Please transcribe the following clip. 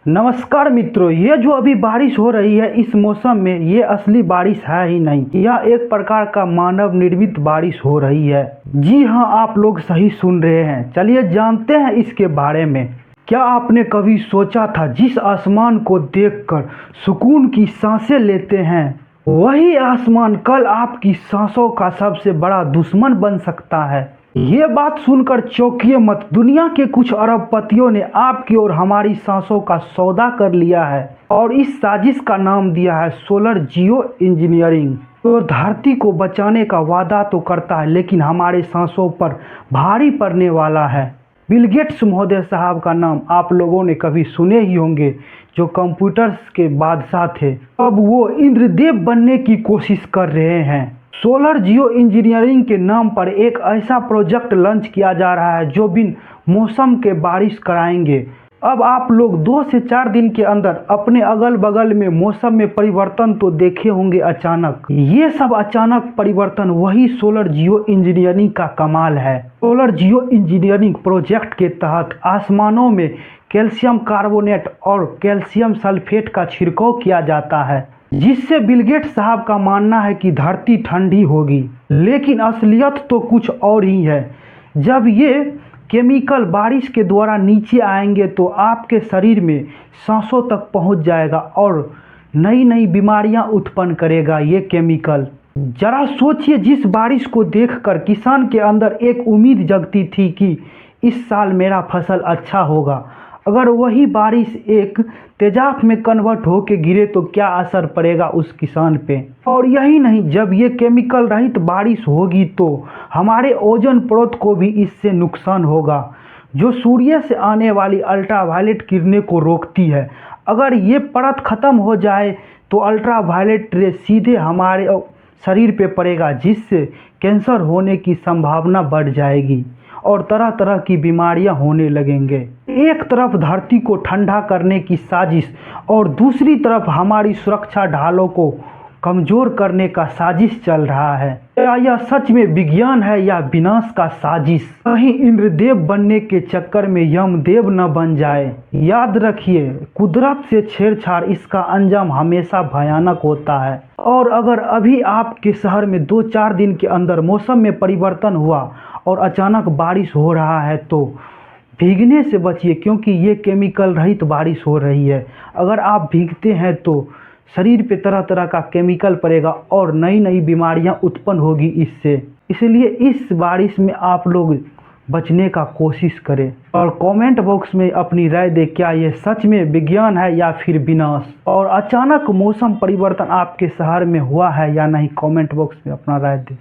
नमस्कार मित्रों, ये जो अभी बारिश हो रही है इस मौसम में, ये असली बारिश है ही नहीं। यह एक प्रकार का मानव निर्मित बारिश हो रही है। जी हाँ, आप लोग सही सुन रहे हैं। चलिए जानते हैं इसके बारे में। क्या आपने कभी सोचा था जिस आसमान को देखकर सुकून की सांसें लेते हैं, वही आसमान कल आपकी सांसों का सबसे बड़ा दुश्मन बन सकता है। ये बात सुनकर चौंकिए मत। दुनिया के कुछ अरबपतियों ने आपकी और हमारी सांसों का सौदा कर लिया है और इस साजिश का नाम दिया है सोलर जियो इंजीनियरिंग। तो धरती को बचाने का वादा तो करता है, लेकिन हमारे सांसों पर भारी पड़ने वाला है। बिल गेट्स महोदय साहब का नाम आप लोगों ने कभी सुने ही होंगे, जो कंप्यूटर्स के बादशाह थे। अब वो इंद्रदेव बनने की कोशिश कर रहे हैं। सोलर जियो इंजीनियरिंग के नाम पर एक ऐसा प्रोजेक्ट लॉन्च किया जा रहा है जो बिन मौसम के बारिश कराएंगे। अब आप लोग 2 से 4 दिन के अंदर अपने अगल बगल में मौसम में परिवर्तन तो देखे होंगे अचानक। ये सब अचानक परिवर्तन वही सोलर जियो इंजीनियरिंग का कमाल है। सोलर जियो इंजीनियरिंग प्रोजेक्ट के तहत आसमानों में कैल्शियम कार्बोनेट और कैल्शियम सल्फेट का छिड़काव किया जाता है, जिससे बिल गेट्स साहब का मानना है कि धरती ठंडी होगी। लेकिन असलियत तो कुछ और ही है। जब ये केमिकल बारिश के द्वारा नीचे आएंगे तो आपके शरीर में सांसों तक पहुंच जाएगा और नई नई बीमारियां उत्पन्न करेगा ये केमिकल। जरा सोचिए, जिस बारिश को देखकर किसान के अंदर एक उम्मीद जगती थी कि इस साल मेरा फसल अच्छा होगा, अगर वही बारिश एक तेजाब में कन्वर्ट होके गिरे तो क्या असर पड़ेगा उस किसान पे। और यही नहीं, जब ये केमिकल रहित बारिश होगी तो हमारे ओजोन परत को भी इससे नुकसान होगा, जो सूर्य से आने वाली अल्ट्रावायलेट किरणें को रोकती है। अगर ये परत खत्म हो जाए तो अल्ट्रावायलेट रे सीधे हमारे शरीर पे पड़ेगा, जिससे कैंसर होने की संभावना बढ़ जाएगी और तरह तरह की बीमारियां होने लगेंगे। एक तरफ धरती को ठंडा करने की साजिश और दूसरी तरफ हमारी सुरक्षा ढालों को कमजोर करने का साजिश चल रहा है। क्या यह सच में विज्ञान है या विनाश का साजिश? कहीं इंद्रदेव बनने के चक्कर में यमदेव न बन जाए। याद रखिए, कुदरत से छेड़छाड़ इसका अंजाम हमेशा भयानक होता है। और अगर अभी आपके शहर में 2-4 दिन के अंदर मौसम में परिवर्तन हुआ और अचानक बारिश हो रहा है तो भीगने से बचिए, क्योंकि ये केमिकल रहित बारिश हो रही है। अगर आप भीगते हैं तो शरीर पे तरह तरह का केमिकल पड़ेगा और नई नई बीमारियां उत्पन्न होगी इससे। इसलिए इस बारिश में आप लोग बचने का कोशिश करें और कमेंट बॉक्स में अपनी राय दें, क्या ये सच में विज्ञान है या फिर विनाश। और अचानक मौसम परिवर्तन आपके शहर में हुआ है या नहीं, कमेंट बॉक्स में अपना राय दें।